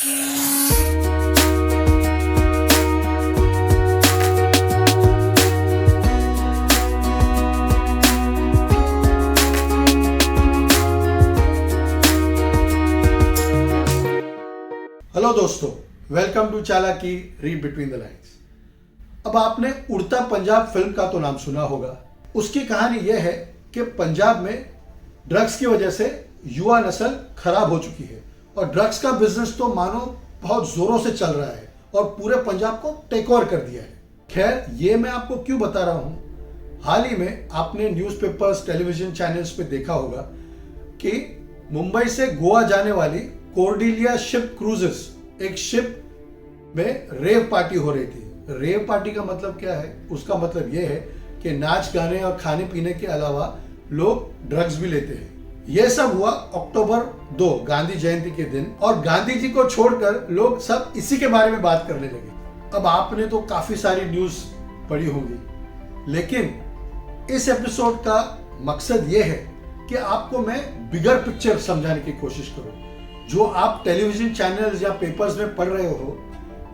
Hello दोस्तों, welcome to चालाकी read between the lines. अब आपने उड़ता पंजाब फिल्म का तो नाम सुना होगा। उसकी कहानी यह है कि पंजाब में ड्रग्स की वजह से युवा नस्ल खराब हो चुकी है और ड्रग्स का बिजनेस तो मानो बहुत जोरों से चल रहा है और पूरे पंजाब को टेक ओवर कर दिया है। खैर, ये मैं आपको क्यों बता रहा हूँ, हाल ही में आपने न्यूज़पेपर्स, टेलीविजन चैनल्स पे देखा होगा कि मुंबई से गोवा जाने वाली कॉर्डिलिया शिप क्रूजेस, एक शिप में रेव पार्टी हो रही थी। रेव पार्टी का मतलब क्या है? उसका मतलब यह है कि नाच गाने और खाने पीने के अलावा लोग ड्रग्स भी लेते हैं। यह सब हुआ अक्टूबर 2 गांधी जयंती के दिन और गांधी जी को छोड़कर लोग सब इसी के बारे में बात करने लगे। अब आपने तो काफी सारी न्यूज पढ़ी होगी, लेकिन इस एपिसोड का मकसद यह है कि आपको मैं बिगर पिक्चर समझाने की कोशिश करूं। जो आप टेलीविजन चैनल्स या पेपर्स में पढ़ रहे हो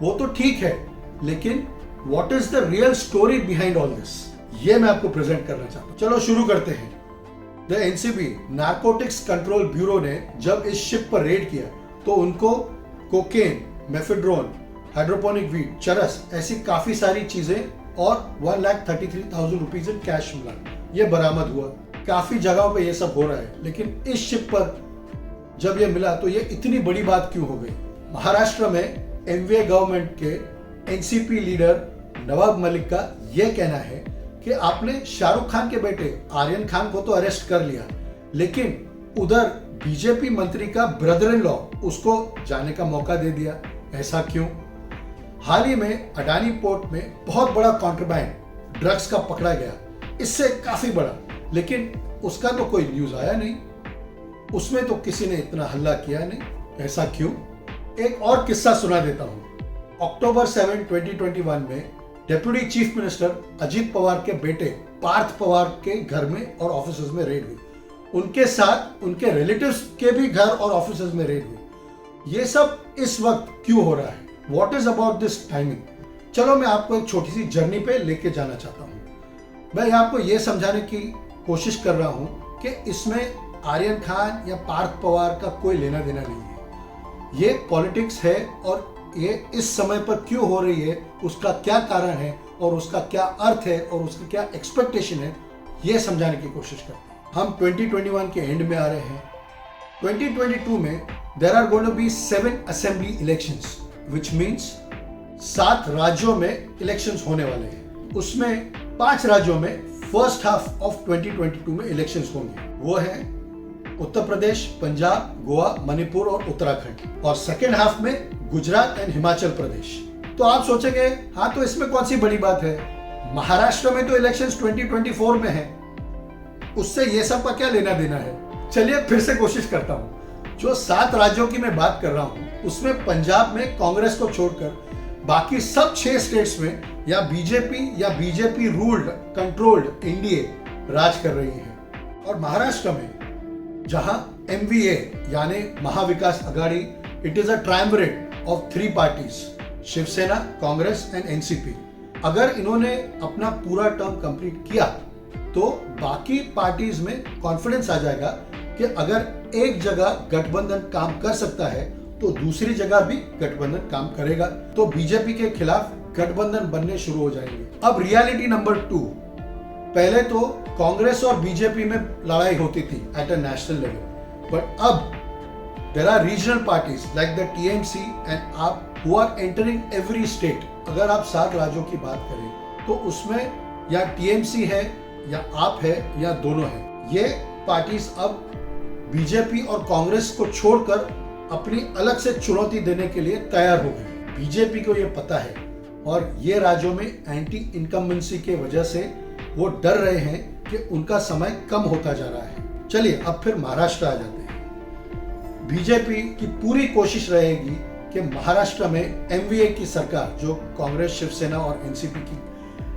वो तो ठीक है, लेकिन what is the real story behind all this, ये मैं आपको प्रेजेंट करना चाहता हूं। चलो शुरू करते हैं। The NCB, narcotics control bureau ने जब इस शिप पर रेड किया तो उनको कोकेन, मेफेड्रोन, हाइड्रोपोनिक वीट, चरस, ऐसी काफी सारी चीजें और 1,33,000 रुपीज इन कैश मिला। ये बरामद हुआ। काफी जगहों पे ये सब हो रहा है, लेकिन इस शिप पर जब ये मिला तो ये इतनी बड़ी बात क्यों हो गई? महाराष्ट्र में एनडीए गवर्नमेंट के एनसीपी लीडर नवाब मलिक का यह कहना है कि आपने शाहरुख खान के बेटे आर्यन खान को तो अरेस्ट कर लिया, लेकिन उधर बीजेपी मंत्री का ब्रदर इन लॉ उसको जाने का मौका दे दिया। ऐसा क्यों? हाल ही में अडानी पोर्ट में बहुत बड़ा कॉन्ट्रबैंड ड्रग्स का पकड़ा गया, इससे काफी बड़ा, लेकिन उसका तो कोई न्यूज आया नहीं। उसमें तो किसी ने इतना हल्ला किया नहीं। ऐसा क्यों? एक और किस्सा सुना देता हूं। अक्टूबर 7, 2021 में deputy chief minister Ajit Pawar के बेटे पार्थ पवार के घर में और ऑफिस में रेड हुई। उनके साथ उनके रिलेटिव्स के भी घर और ऑफिस में रेड हुई। ये सब इस वक्त क्यों हो रहा है? What is about this timing? चलो मैं आपको एक छोटी सी जर्नी पे लेके जाना चाहता हूँ। मैं आपको ये समझाने की कोशिश कर रहा हूँ कि इसमें आर्यन खान या पार्थ पवार का कोई लेना देना नहीं है। ये पॉलिटिक्स है और ये इस समय पर क्यों हो रही है, उसका क्या कारण है और उसका क्या अर्थ है और उसकी क्या एक्सपेक्टेशन है, ये समझाने की कोशिश करते हैं। हम 2021 के एंड में आ रहे हैं। 2022 में there are going to be 7 assembly elections, which means 7 राज्यों में इलेक्शंस होने वाले हैं। उसमें 5 राज्यों में फर्स्ट हाफ ऑफ 2022 में इलेक्शंस होंगे। वो है उत्तर प्रदेश, पंजाब, गोवा, मणिपुर और उत्तराखंड, और सेकेंड हाफ में गुजरात एंड हिमाचल प्रदेश। तो आप सोचेंगे हाँ, तो इसमें कौन सी बड़ी बात है? महाराष्ट्र में तो इलेक्शंस 2024 में है, उससे ये सब का क्या लेना देना है? चलिए फिर से कोशिश करता हूँ। जो 7 राज्यों की मैं बात कर रहा हूँ उसमें पंजाब में कांग्रेस को छोड़कर बाकी सब 6 स्टेट्स में या बीजेपी रूल्ड कंट्रोल्ड एनडीए राज कर रही है। और महाराष्ट्र में जहां एमवीए यानी Mahavikas Aghadi, it is a triumvirate of 3 parties, Shivsena, Congress and NCP. अगर इन्होंने अपना पूरा टर्म कंप्लीट किया तो बाकी पार्टीज में कॉन्फिडेंस आ जाएगा कि अगर एक जगह गठबंधन काम कर सकता है तो दूसरी जगह भी गठबंधन काम करेगा, तो बीजेपी के खिलाफ गठबंधन बनने शुरू हो जाएंगे। अब रियलिटी नंबर 2, पहले तो कांग्रेस और बीजेपी में लड़ाई होती थी at a national level, but अब there are regional parties like the TMC and AAP who are entering every state. अगर आप 7 राज्यों की बात करें तो उसमें या टीएमसी है या आप है या दोनों है। ये पार्टीज अब बीजेपी और कांग्रेस को छोड़कर अपनी अलग से चुनौती देने के लिए तैयार हो गई। बीजेपी को ये पता है और ये राज्यों में एंटी इनकम्बेंसी के वजह से वो डर रहे हैं कि उनका समय कम होता जा रहा है। चलिए अब फिर महाराष्ट्र आ जाते हैं। बीजेपी की पूरी कोशिश रहेगी कि महाराष्ट्र में एमवीए की सरकार, जो कांग्रेस, शिवसेना और एनसीपी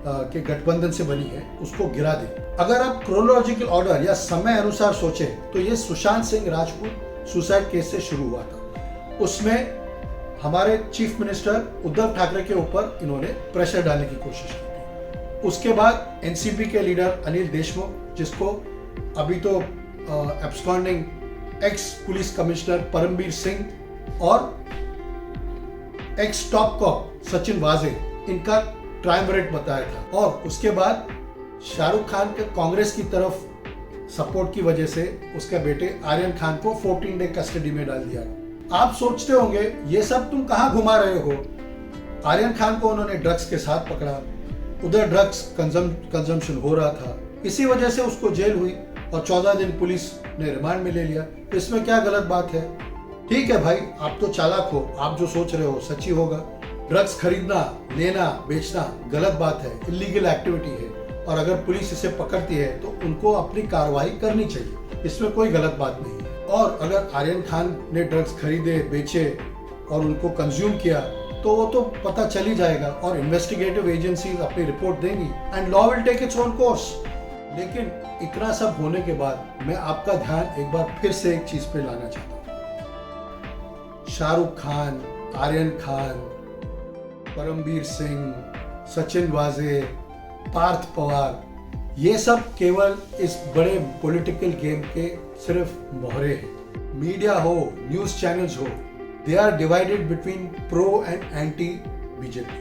के गठबंधन से बनी है, उसको गिरा दे। अगर आप क्रोनोलॉजिकल ऑर्डर या समय अनुसार सोचें तो ये सुशांत सिंह राजपूत सुसाइड केस से शुरू हुआ था। उसमें हमारे चीफ मिनिस्टर उद्धव ठाकरे के ऊपर इन्होंने प्रेशर डालने की कोशिश की थी। उसके बाद एनसीपी के लीडर अनिल देशमुख, जिसको अभी तो absconding x police commissioner Parambir Singh और एक्स टॉप कॉप सचिन वाजे, इनका ट्रायमरेट बताया था। और उसके बाद शाहरुख खान के कांग्रेस की तरफ सपोर्ट की वजह से उसके बेटे आर्यन खान को 14 डे कस्टडी में डाल दिया। आप सोचते होंगे ये सब तुम कहां घुमा रहे हो। आर्यन खान को उन्होंने ड्रग्स के साथ पकड़ा, उधर ड्रग्स कंजम्पशन हो रहा था, इसी वजह से उसको जेल हुई और 14 दिन पुलिस ने रिमांड में ले लिया। इसमें क्या गलत बात है? ठीक है भाई, आप तो चालाक हो, आप जो सोच रहे हो सच्ची होगा। ड्रग्स खरीदना, लेना, बेचना गलत बात है, इलीगल एक्टिविटी है, और अगर पुलिस इसे पकड़ती है तो उनको अपनी कार्रवाई करनी चाहिए, इसमें कोई गलत बात नहीं है। और अगर आर्यन खान ने ड्रग्स खरीदे, बेचे और उनको कंज्यूम किया तो वो तो पता चल ही जाएगा और इन्वेस्टिगेटिव एजेंसीज अपनी रिपोर्ट देंगी and law will take its own course. लेकिन इतना सब होने के बाद मैं आपका ध्यान एक बार फिर से एक चीज पे लाना चाहता हूँ। शाहरुख खान, आर्यन खान, परमबीर सिंह, सचिन वाजे, पार्थ पवार, ये सब केवल इस बड़े पॉलिटिकल गेम के सिर्फ मोहरे हैं। मीडिया हो, न्यूज चैनल्स हो, they are divided between pro and anti BJP,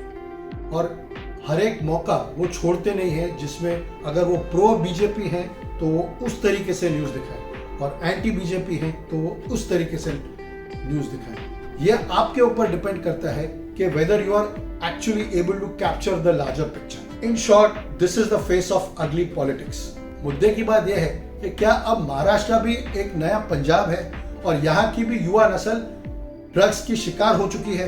और हर एक मौका वो छोड़ते नहीं है जिसमें अगर वो प्रो बीजेपी हैं तो वो उस तरीके से न्यूज दिखाएं और एंटी बीजेपी हैं तो वो उस तरीके से न्यूज दिखाएं। ये आपके ऊपर डिपेंड करता है कि whether you are actually able to capture the larger picture. In short, this is the face of ugly politics. मुद्दे की बात यह है कि क्या अब महाराष्ट्र भी एक नया पंजाब है और यहाँ की भी युवा नस्ल ड्रग्स की शिकार हो चुकी है?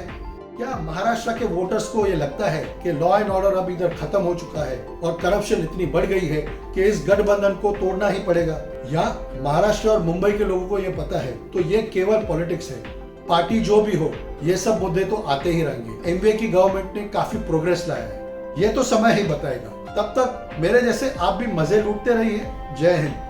क्या महाराष्ट्र के वोटर्स को यह लगता है कि लॉ एंड ऑर्डर अब इधर खत्म हो चुका है और करप्शन इतनी बढ़ गई है कि इस गठबंधन को तोड़ना ही पड़ेगा? या महाराष्ट्र और मुंबई के लोगों को यह पता है तो ये केवल पॉलिटिक्स है, पार्टी जो भी हो, ये सब मुद्दे तो आते ही रहेंगे। एमवीए की गवर्नमेंट ने काफी प्रोग्रेस लाया है, ये तो समय ही बताएगा। तब तक मेरे जैसे आप भी मजे लूटते रहिए। जय हिंद।